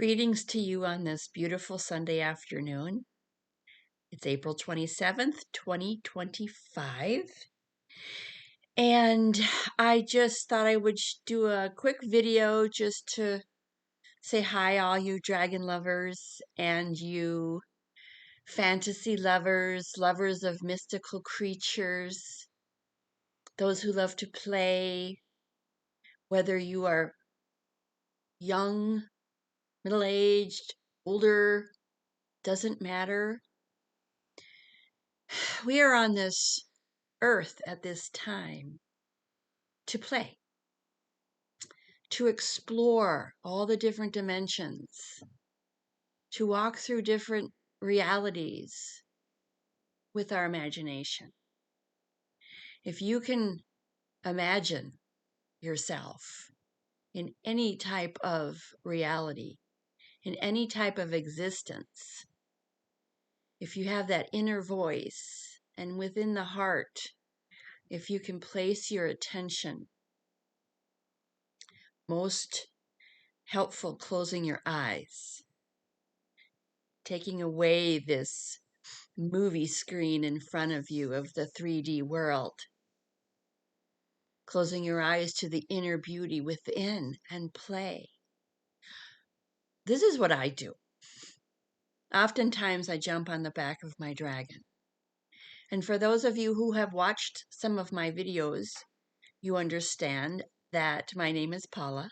Greetings to you on this beautiful Sunday afternoon. It's April 27th, 2025. And I just thought I would do a quick video just to say hi, all you dragon lovers and you fantasy lovers, lovers of mystical creatures, those who love to play, whether you are young, middle-aged, older, doesn't matter. We are on this earth at this time to play, to explore all the different dimensions, to walk through different realities with our imagination. If you can imagine yourself in any type of reality, in any type of existence, if you have that inner voice and within the heart, if you can place your attention, most helpful closing your eyes, taking away this movie screen in front of you of the 3D world, closing your eyes to the inner beauty within and play. This is what I do. Oftentimes I jump on the back of my dragon. And for those of you who have watched some of my videos, you understand that my name is Paula.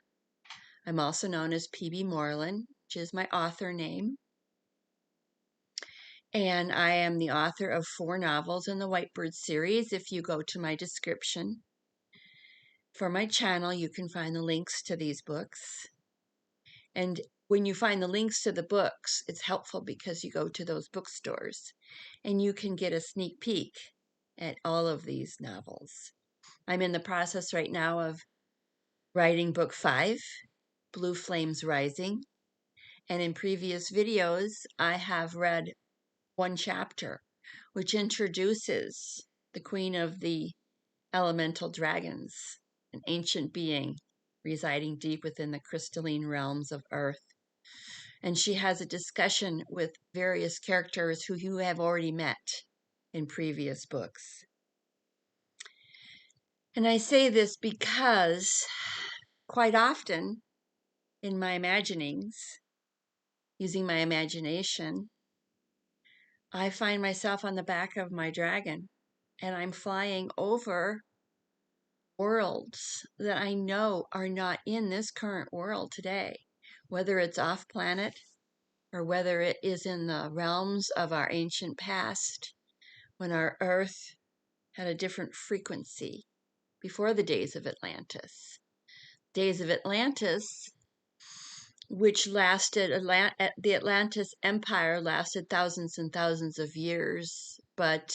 I'm also known as Pbmorlen, which is my author name. And I am the author of 4 novels in the Whitebird series. If you go to my description for my channel, you can find the links to these books. And when you find the links to the books, it's helpful because you go to those bookstores and you can get a sneak peek at all of these novels. I'm in the process right now of writing book 5, Blue Flames Rising. And in previous videos, I have read 1 chapter, which introduces the queen of the elemental dragons, an ancient being residing deep within the crystalline realms of earth. And she has a discussion with various characters who you have already met in previous books. And I say this because quite often in my imaginings, using my imagination, I find myself on the back of my dragon and I'm flying over worlds that I know are not in this current world today, whether it's off planet or whether it is in the realms of our ancient past when our earth had a different frequency before the days of Atlantis. Days of Atlantis, which lasted, the Atlantis Empire lasted thousands and thousands of years, but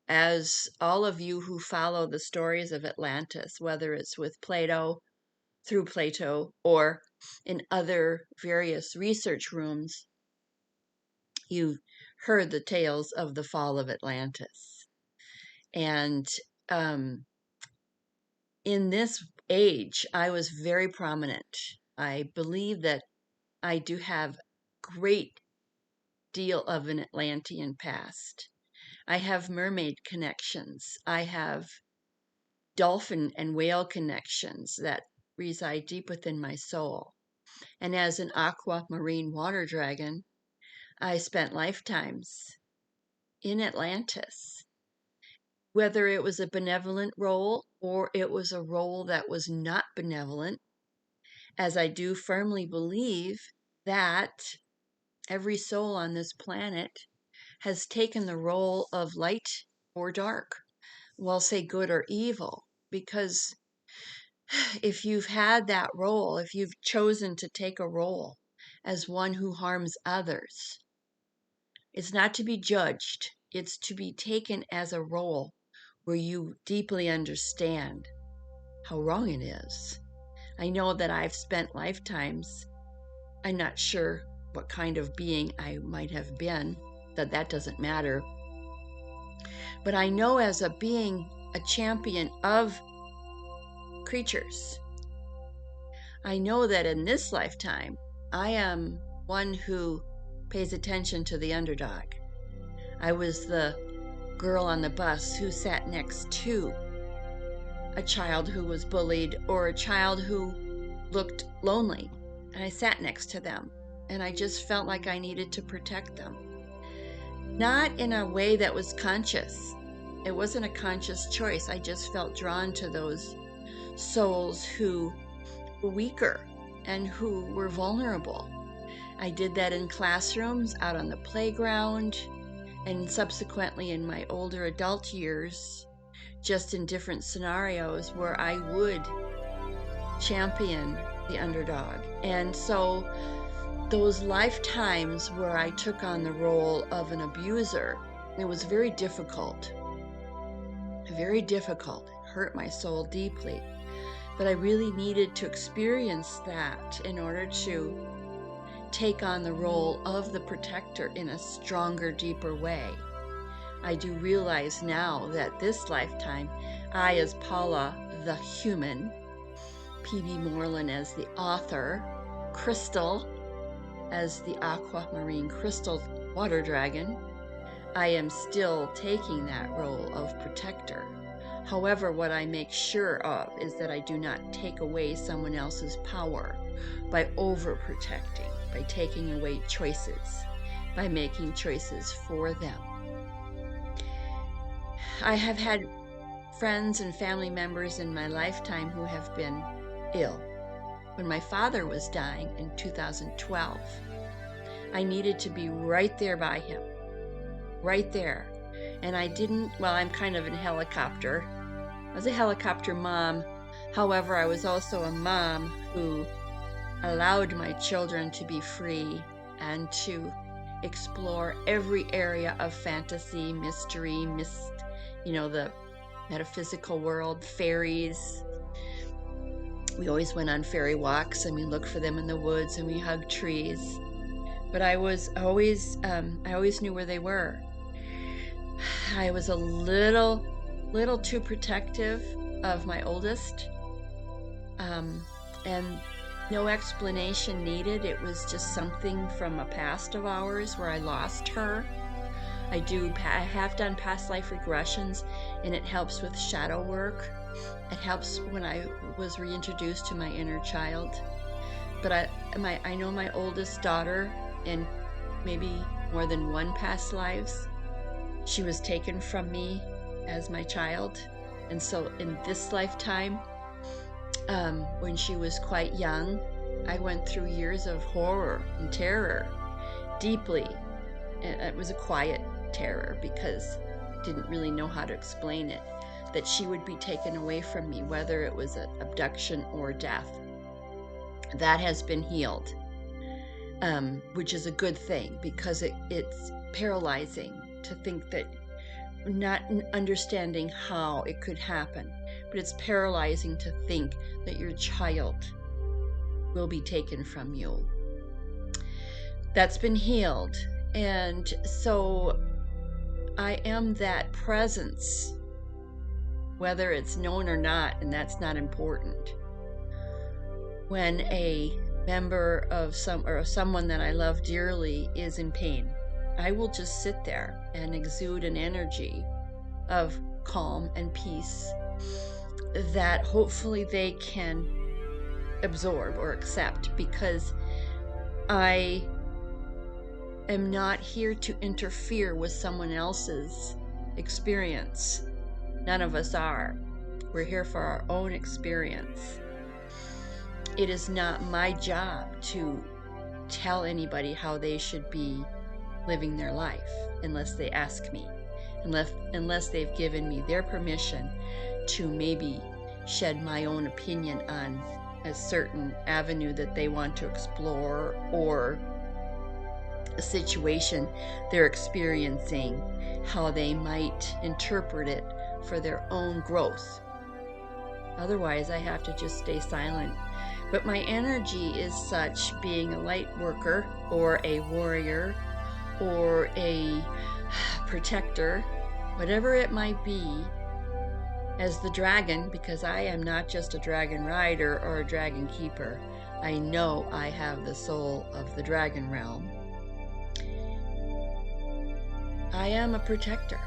as all of you who follow the stories of Atlantis, whether it's with Plato, through Plato, or in other various research rooms, you heard the tales of the fall of Atlantis. And in this age, I was very prominent. I believe that I do have great deal of an Atlantean past. I have mermaid connections. I have dolphin and whale connections that reside deep within my soul. And as an aquamarine water dragon, I spent lifetimes in Atlantis. Whether it was a benevolent role or it was a role that was not benevolent, as I do firmly believe that every soul on this planet has taken the role of light or dark. Well, say good or evil, because if you've had that role, if you've chosen to take a role as one who harms others, it's not to be judged. It's to be taken as a role where you deeply understand how wrong it is. I know that I've spent lifetimes, I'm not sure what kind of being I might have been, that doesn't matter. But I know as a being, a champion of creatures, I know that in this lifetime, I am one who pays attention to the underdog. I was the girl on the bus who sat next to a child who was bullied or a child who looked lonely, and I sat next to them, and I just felt like I needed to protect them. Not in a way that was conscious. It wasn't a conscious choice. I just felt drawn to those souls who were weaker and who were vulnerable. I did that in classrooms, out on the playground, and subsequently in my older adult years, just in different scenarios where I would champion the underdog. And so those lifetimes where I took on the role of an abuser, it was very difficult. Very difficult. It hurt my soul deeply. But I really needed to experience that in order to take on the role of the protector in a stronger, deeper way. I do realize now that this lifetime, I as Paula the human, Pbmorlen as the author, Crystal as the aquamarine crystal water dragon, I am still taking that role of protector. However, what I make sure of is that I do not take away someone else's power by overprotecting, by taking away choices, by making choices for them. I have had friends and family members in my lifetime who have been ill. When my father was dying in 2012, I needed to be right there by him, right there. And I didn't, well, I'm kind of in helicopter. I was a helicopter mom. However, I was also a mom who allowed my children to be free and to explore every area of fantasy, mystery, the metaphysical world, fairies. We always went on fairy walks and we looked for them in the woods and we hugged trees. But I always knew where they were. I was a little too protective of my oldest, and no explanation needed. It was just something from a past of ours where I lost her. I have done past life regressions, and it helps with shadow work. It helps when I was reintroduced to my inner child. But I know my oldest daughter, in maybe more than one past lives, she was taken from me as my child. And so in this lifetime, when she was quite young, I went through years of horror and terror, deeply. And it was a quiet terror because I didn't really know how to explain it, that she would be taken away from me, whether it was an abduction or death. That has been healed, which is a good thing, because it's paralyzing to think that, not understanding how it could happen, but it's paralyzing to think that your child will be taken from you. That's been healed. And so I am that presence, whether it's known or not, and that's not important. When a member of someone that I love dearly is in pain, I will just sit there and exude an energy of calm and peace that hopefully they can absorb or accept, because I am not here to interfere with someone else's experience. None of us are. We're here for our own experience. It is not my job to tell anybody how they should be living their life unless they ask me, unless they've given me their permission to maybe shed my own opinion on a certain avenue that they want to explore, or a situation they're experiencing, how they might interpret it for their own growth. Otherwise, I have to just stay silent. But my energy is such, being a light worker or a warrior or a protector, whatever it might be, as the dragon, because I am not just a dragon rider or a dragon keeper. I know I have the soul of the dragon realm. I am a protector.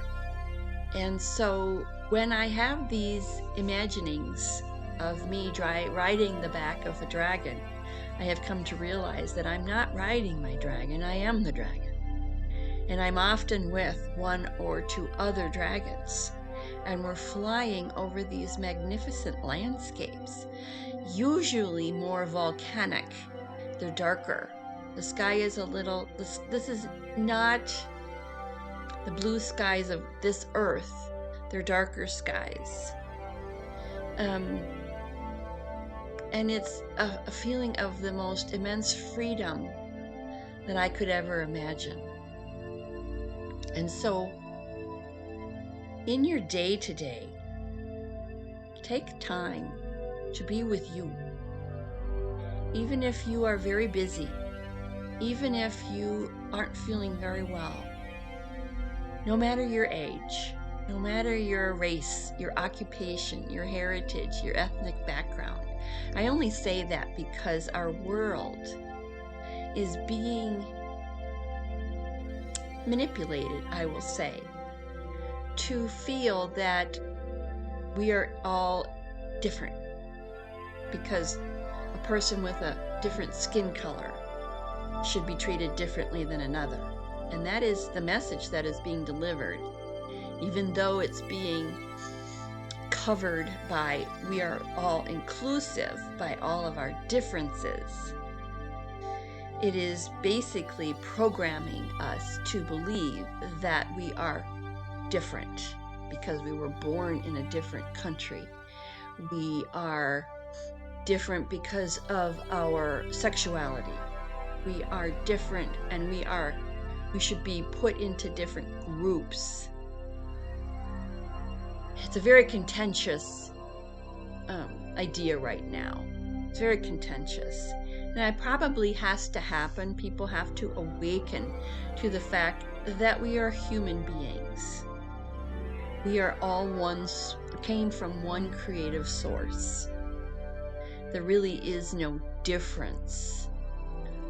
And so when I have these imaginings of me riding the back of a dragon, I have come to realize that I'm not riding my dragon, I am the dragon. And I'm often with one or two other dragons. And we're flying over these magnificent landscapes, usually more volcanic. They're darker. The sky is a little, this is not the blue skies of this earth. They're darker skies. And it's a feeling of the most immense freedom that I could ever imagine. And so, in your day-to-day, take time to be with you. Even if you are very busy, even if you aren't feeling very well, no matter your age, no matter your race, your occupation, your heritage, your ethnic background. I only say that because our world is being manipulated, I will say, to feel that we are all different because a person with a different skin color should be treated differently than another. And that is the message that is being delivered, even though it's being covered by we are all inclusive by all of our differences. It is basically programming us to believe that we are different because we were born in a different country. We are different because of our sexuality. We are different, and we should be put into different groups. It's a very contentious idea right now. It's very contentious. And it probably has to happen. People have to awaken to the fact that we are human beings. We are all came from one creative source. There really is no difference.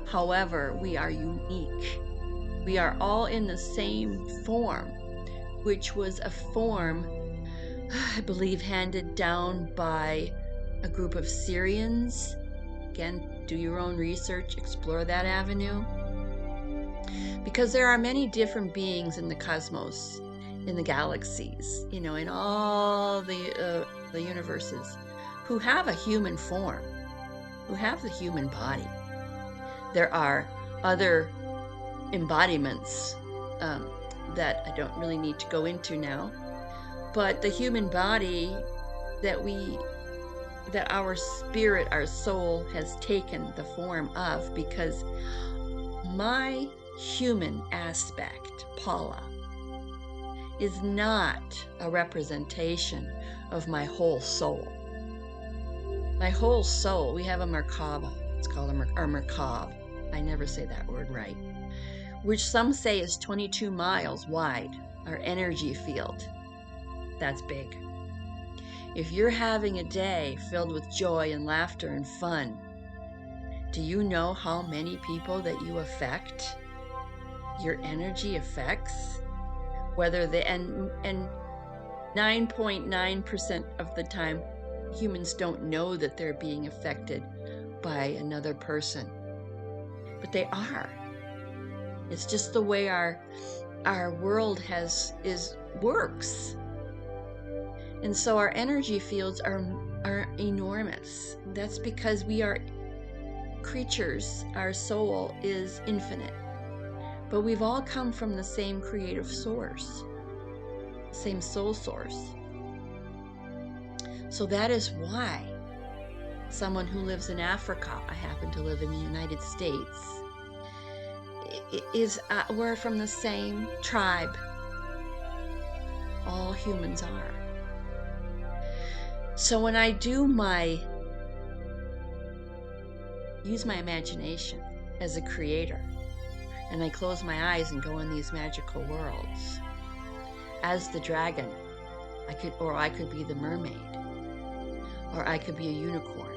However, we are unique. We are all in the same form, which was a form, I believe, handed down by a group of Syrians. Again, do your own research, explore that avenue. Because there are many different beings in the cosmos, in the galaxies, in all the universes, who have a human form, who have the human body. There are other embodiments that I don't really need to go into now, but the human body that our spirit, our soul has taken the form of, because my human aspect, Paula, is not a representation of my whole soul. My whole soul, we have a Merkaba. It's called our Merkab. I never say that word right. Which some say is 22 miles wide, our energy field. That's big. If you're having a day filled with joy and laughter and fun, do you know how many people that you affect? Your energy affects? Whether and 9.9% of the time, humans don't know that they're being affected by another person. But they are. It's just the way our world works. And so our energy fields are enormous. That's because we are creatures. Our soul is infinite. But we've all come from the same creative source, same soul source. So that is why someone who lives in Africa, I happen to live in the United States, we're from the same tribe. All humans are. So when I use my imagination as a creator, and I close my eyes and go in these magical worlds, as the dragon, I could be the mermaid, or I could be a unicorn,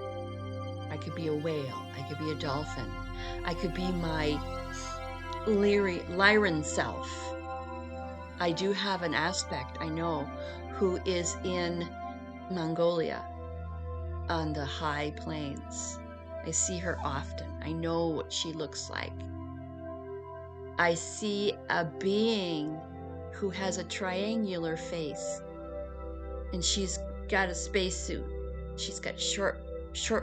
I could be a whale. I could be a dolphin. I could be my Lyran self. I do have an aspect, I know, who is in Mongolia on the high plains. I see her often. I know what she looks like. I see a being who has a triangular face, and she's got a spacesuit. She's got short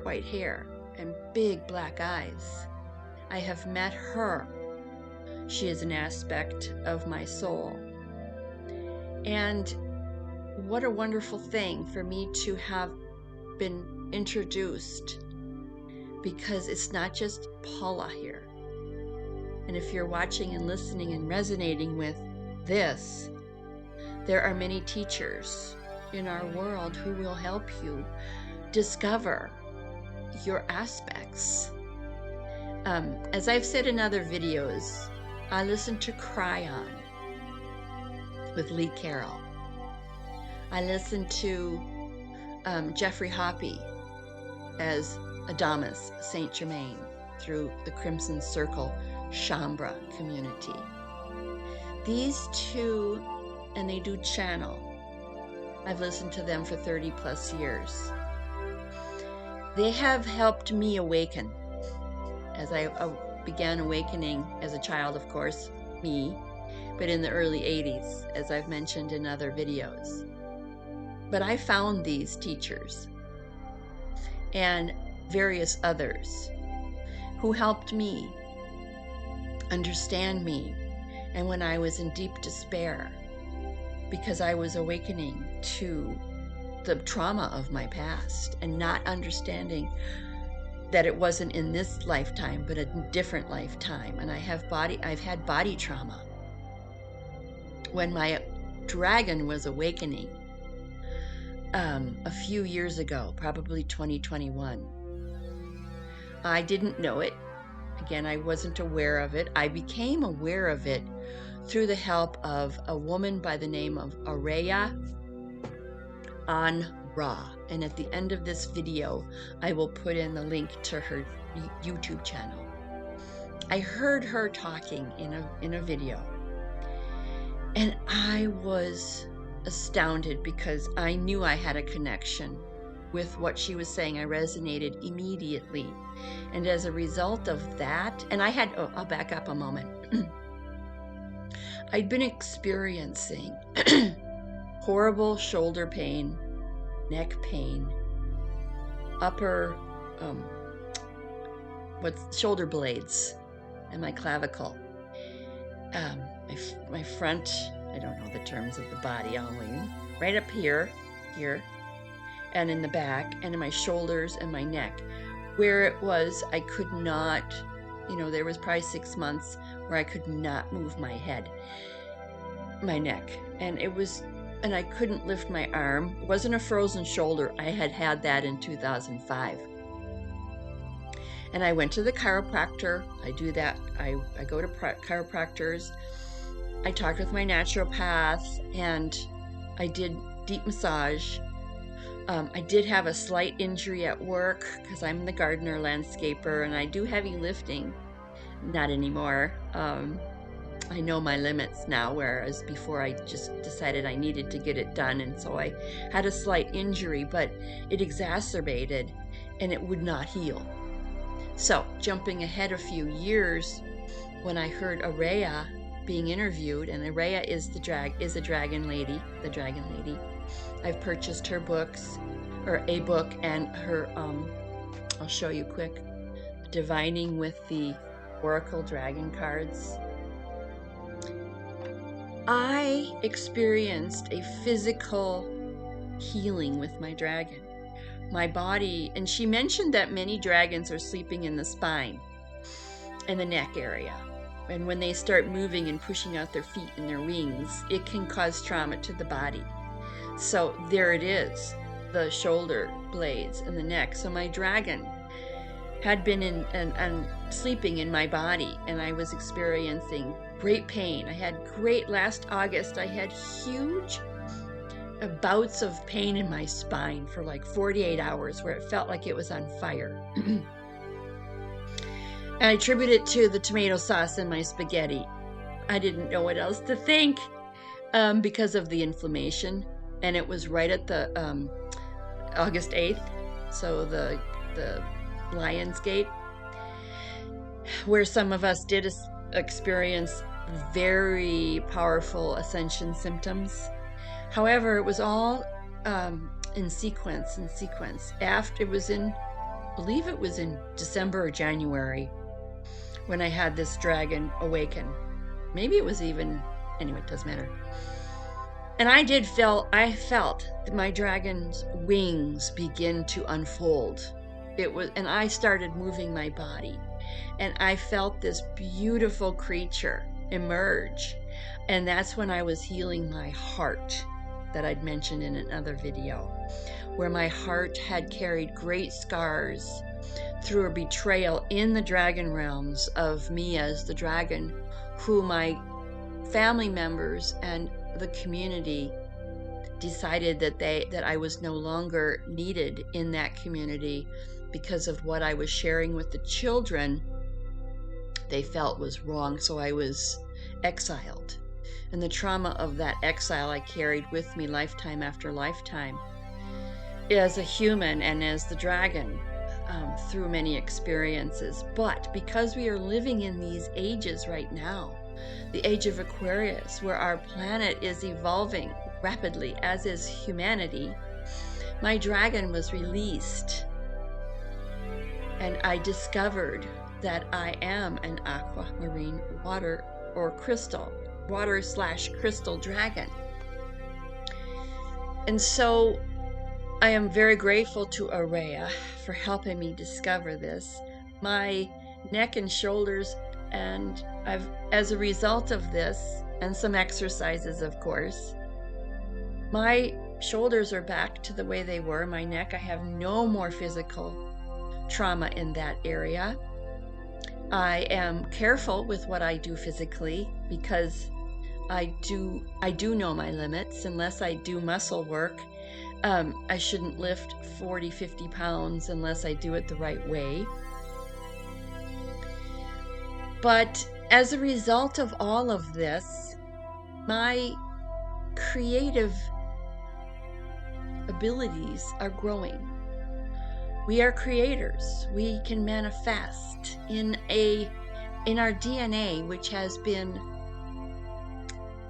white hair and big black eyes. I have met her. She is an aspect of my soul. And what a wonderful thing for me to have been introduced, because it's not just Paula here. And if you're watching and listening and resonating with this, there are many teachers in our world who will help you discover your aspects. As I've said in other videos, I listen to Cry On with Lee Carroll. I listen to Jeffrey Hoppe as Adamus Saint Germain through the Crimson Circle Shambra community. These two, and they do channel. I've listened to them for 30 plus years. They have helped me awaken. As I began awakening as a child, of course, me, but in the early 80s, as I've mentioned in other videos. But I found these teachers and various others who helped me understand me, and when I was in deep despair because I was awakening to the trauma of my past and not understanding that it wasn't in this lifetime but a different lifetime. And I've had body trauma. When my dragon was awakening a few years ago, probably 2021, I didn't know it. Again, I wasn't aware of it. I became aware of it through the help of a woman by the name of Araya Ra. And at the end of this video, I will put in the link to her YouTube channel. I heard her talking in a video, and I was astounded because I knew I had a connection with what she was saying. I resonated immediately. And as a result of that, and I'll back up a moment. I'd been experiencing horrible shoulder pain, neck pain, upper, shoulder blades, and my clavicle. My front, I don't know the terms of the body, right up here, and in the back, and in my shoulders and my neck, where it was, I could not, there was probably 6 months where I could not move my head, my neck, and I couldn't lift my arm. It wasn't a frozen shoulder. I had that in 2005. And I went to the chiropractor. I do that. I go to chiropractors. I talked with my naturopath, and I did deep massage. I did have a slight injury at work because I'm the gardener landscaper, and I do heavy lifting. Not anymore. I know my limits now, whereas before I just decided I needed to get it done, and so I had a slight injury, but it exacerbated and it would not heal. So jumping ahead a few years, when I heard Araya being interviewed, and Araya is a dragon lady, the dragon lady. I've purchased her books, or a book, and her, I'll show you quick, Divining with the Oracle Dragon cards. I experienced a physical healing with my dragon. My body, and she mentioned that many dragons are sleeping in the spine and the neck area. And when they start moving and pushing out their feet and their wings, it can cause trauma to the body. So there it is, the shoulder blades and the neck. So my dragon had been sleeping in my body, and I was experiencing great pain. Last August, I had huge bouts of pain in my spine for like 48 hours where it felt like it was on fire. And I attribute it to the tomato sauce in my spaghetti. I didn't know what else to think because of the inflammation. And it was right at the August 8th, so the Lion's Gate, where some of us did experience very powerful ascension symptoms. However, it was all in sequence. After it was I believe it was in December or January when I had this dragon awaken. Maybe it was even, anyway, it doesn't matter. And I felt my dragon's wings begin to unfold. And I started moving my body, and I felt this beautiful creature emerge. And that's when I was healing my heart, that I'd mentioned in another video, where my heart had carried great scars through a betrayal in the dragon realms of me as the dragon, who my family members and the community decided that I was no longer needed in that community because of what I was sharing with the children. They felt was wrong, so I was exiled. And the trauma of that exile I carried with me lifetime after lifetime as a human and as the dragon, through many experiences. But because we are living in these ages right now, the age of Aquarius, where our planet is evolving rapidly, as is humanity, my dragon was released. And I discovered that I am an aquamarine water or crystal, water/crystal dragon. And so I am very grateful to Araya for helping me discover this. My neck and shoulders, and as a result of this, and some exercises, of course, my shoulders are back to the way they were. My neck, I have no more physical trauma in that area. I am careful with what I do physically because I do know my limits. Unless I do muscle work, I shouldn't lift 40, 50 pounds unless I do it the right way. But as a result of all of this, my creative abilities are growing. We are creators. We can manifest in our DNA, which has been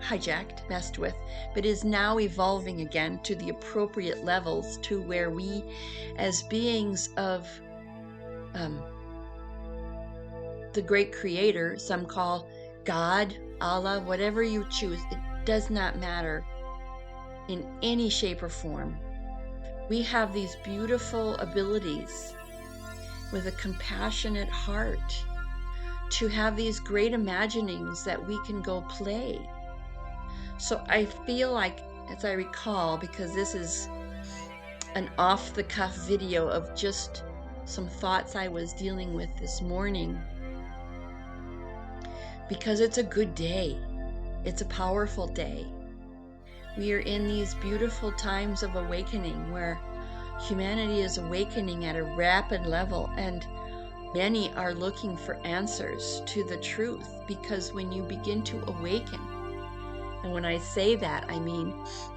hijacked, messed with, but is now evolving again to the appropriate levels, to where we, as beings of the great creator, some call God, Allah, whatever you choose, it does not matter in any shape or form. We have these beautiful abilities with a compassionate heart to have these great imaginings that we can go play. So I feel like, as I recall, because this is an off-the-cuff video of just some thoughts I was dealing with this morning, because it's a good day. It's a powerful day. We are in these beautiful times of awakening where humanity is awakening at a rapid level, and many are looking for answers to the truth, because when you begin to awaken, and when I say that, I mean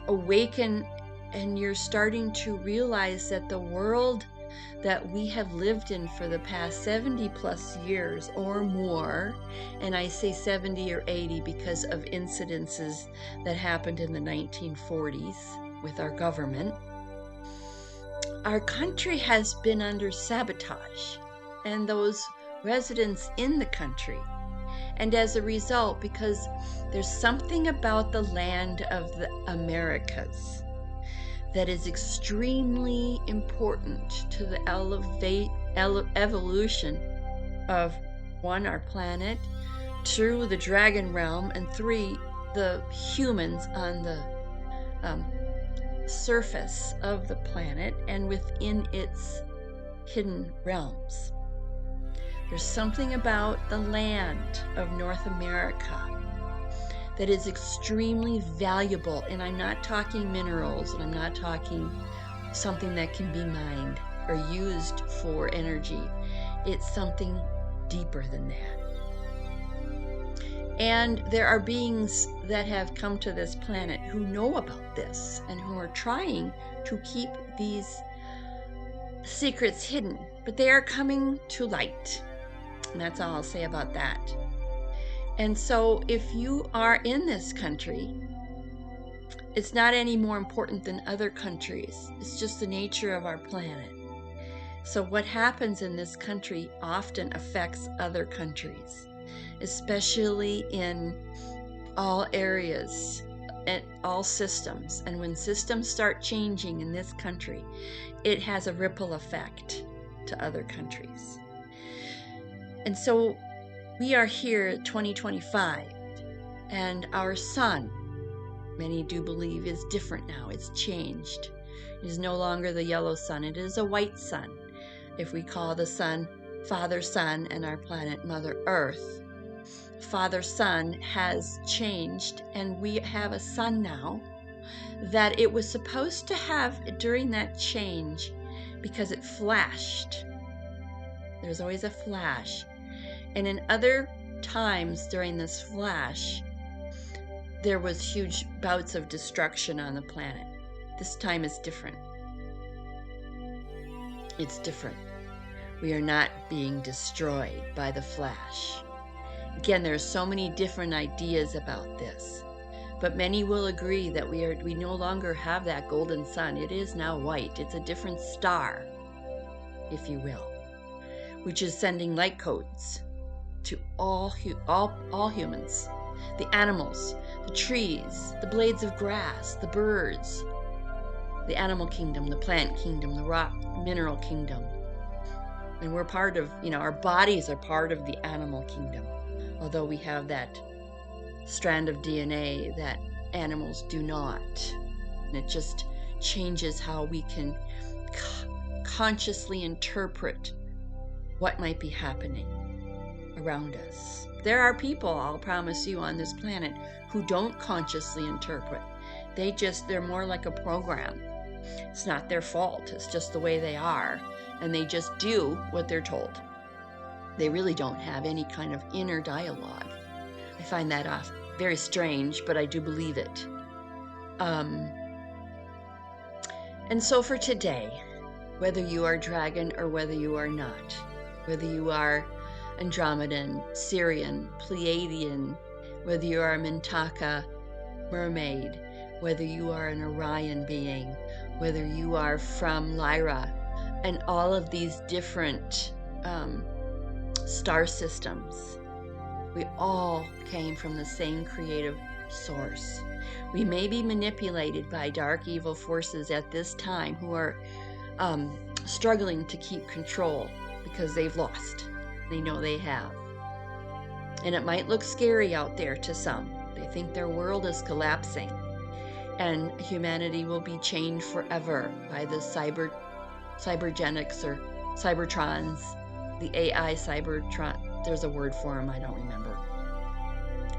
awaken, and you're starting to realize that the world that we have lived in for the past 70 plus years or more, and I say 70 or 80 because of incidences that happened in the 1940s with our government, our country has been under sabotage, and those residents in the country. And as a result, because there's something about the land of the Americas that is extremely important to the evolution of, 1, our planet, 2, the dragon realm, and 3, the humans on the surface of the planet and within its hidden realms. There's something about the land of North America that is extremely valuable. And I'm not talking minerals, and I'm not talking something that can be mined or used for energy. It's something deeper than that. And there are beings that have come to this planet who know about this and who are trying to keep these secrets hidden, but they are coming to light. And that's all I'll say about that. And so if you are in this country, it's not any more important than other countries. It's just the nature of our planet. So what happens in this country often affects other countries, especially in all areas and all systems. And when systems start changing in this country, it has a ripple effect to other countries. And so we are here 2025, and our sun, many do believe, is different now. It's changed. It is no longer the yellow sun. It is a white sun. If we call the sun Father Sun and our planet Mother Earth, Father Sun has changed, and we have a sun now that it was supposed to have during that change because it flashed. There's always a flash. And in other times during this flash, there was huge bouts of destruction on the planet. This time is different. It's different. We are not being destroyed by the flash. Again, there are so many different ideas about this, but many will agree that we no longer have that golden sun. It is now white. It's a different star, if you will, which is sending light codes to all humans, the animals, the trees, the blades of grass, the birds, the animal kingdom, the plant kingdom, the rock mineral kingdom. And we're part of, our bodies are part of the animal kingdom, although we have that strand of DNA that animals do not. And it just changes how we can consciously interpret what might be happening around us. There are people, I'll promise you, on this planet who don't consciously interpret. They're more like a program. It's not their fault. It's just the way they are. And they just do what they're told. They really don't have any kind of inner dialogue. I find that very strange, but I do believe it. And so for today, whether you are dragon or whether you are not, whether you are Andromedan, Syrian, Pleiadian, whether you are a Mintaka mermaid, whether you are an Orion being, whether you are from Lyra, and all of these different star systems, we all came from the same creative source. We may be manipulated by dark evil forces at this time who are struggling to keep control because they've lost. They know they have. And it might look scary out there to some. They think their world is collapsing and humanity will be chained forever by the cybergenics or cybertrons, the AI cybertron. There's a word for them, I don't remember.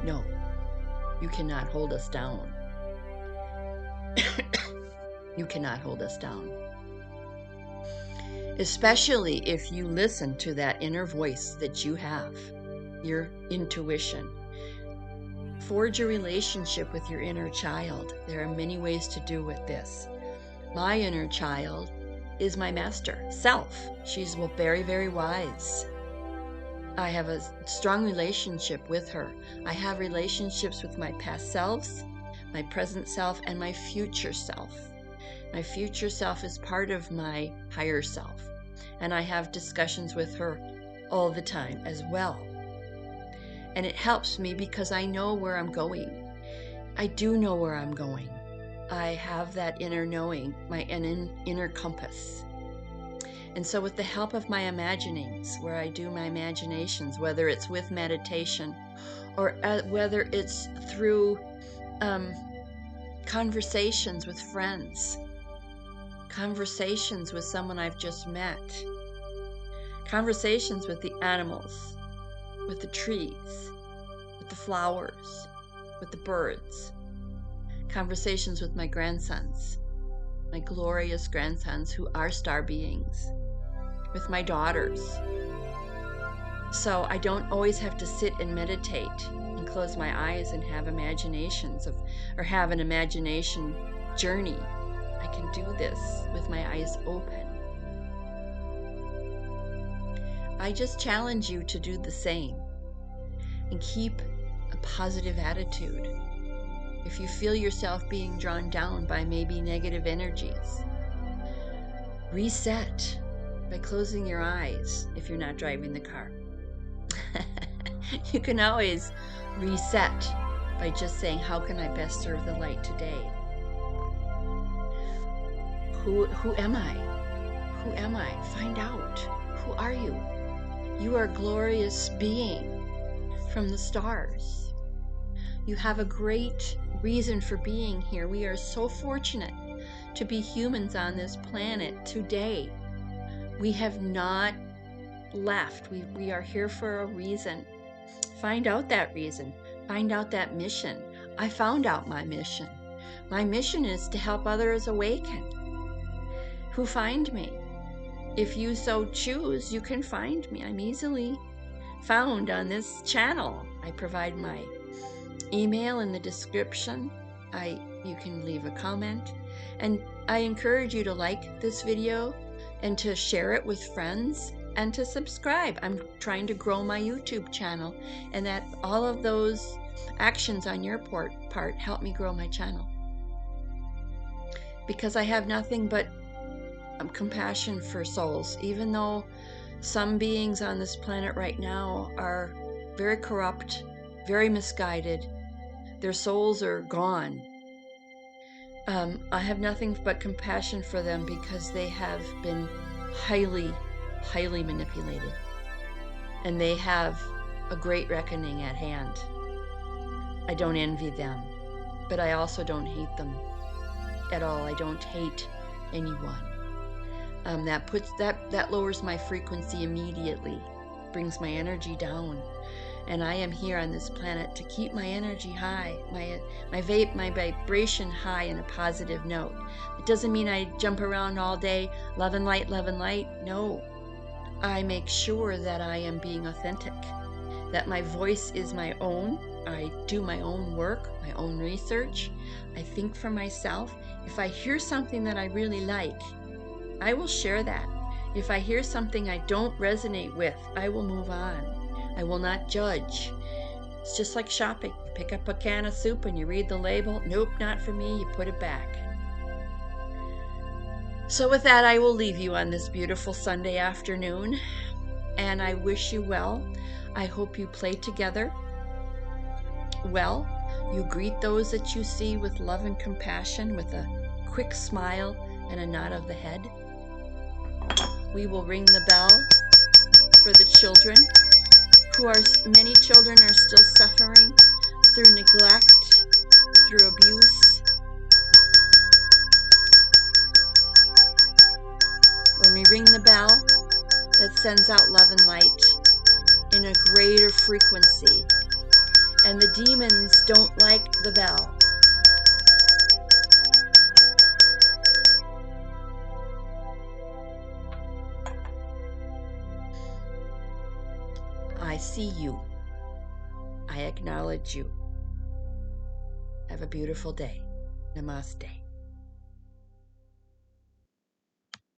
No, you cannot hold us down. You cannot hold us down. Especially if you listen to that inner voice that you have, your intuition. Forge a relationship with your inner child. There are many ways to do with this. My inner child is my master self. She's very, very wise. I have a strong relationship with her. I have relationships with my past selves, my present self, and my future self. My future self is part of my higher self, and I have discussions with her all the time as well. And it helps me because I know where I'm going. I do know where I'm going. I have that inner knowing, my inner compass. And so with the help of my imaginings, where I do my imaginations, whether it's with meditation or whether it's through conversations with friends, conversations with someone I've just met, conversations with the animals, with the trees, with the flowers, with the birds, conversations with my grandsons, my glorious grandsons who are star beings, with my daughters. So I don't always have to sit and meditate and close my eyes and have imaginations or have an imagination journey. I can do this with my eyes open. I just challenge you to do the same and keep a positive attitude. If you feel yourself being drawn down by maybe negative energies, reset by closing your eyes if you're not driving the car. You can always reset by just saying, how can I best serve the light today? Who am I? Who am I? Find out. Who are you? You are a glorious being from the stars. You have a great reason for being here. We are so fortunate to be humans on this planet today. We have not left. We are here for a reason. Find out that reason. Find out that mission. I found out my mission. My mission is to help others awaken who find me. If you so choose, you can find me. I'm easily found on this channel. I provide my email in the description. You can leave a comment. And I encourage you to like this video and to share it with friends and to subscribe. I'm trying to grow my YouTube channel, and that all of those actions on your part help me grow my channel. Because I have nothing but compassion for souls, even though some beings on this planet right now are very corrupt, very misguided. Their souls are gone. I have nothing but compassion for them because they have been highly manipulated, and they have a great reckoning at hand. I don't envy them, but I also don't hate them at all. I don't hate anyone. That lowers my frequency immediately, brings my energy down, and I am here on this planet to keep my energy high, my vibration high in a positive note. It doesn't mean I jump around all day, love and light, love and light. No. I make sure that I am being authentic, that my voice is my own. I do my own work, my own research. I think for myself. If I hear something that I really like, I will share that. If I hear something I don't resonate with, I will move on. I will not judge. It's just like shopping. You pick up a can of soup and you read the label. Nope, not for me. You put it back. So with that, I will leave you on this beautiful Sunday afternoon, and I wish you well. I hope you play together well. You greet those that you see with love and compassion, with a quick smile and a nod of the head. We will ring the bell for the children, many children are still suffering through neglect, through abuse. When we ring the bell, that sends out love and light in a greater frequency. And the demons don't like the bell. I see you. I acknowledge you. Have a beautiful day. Namaste.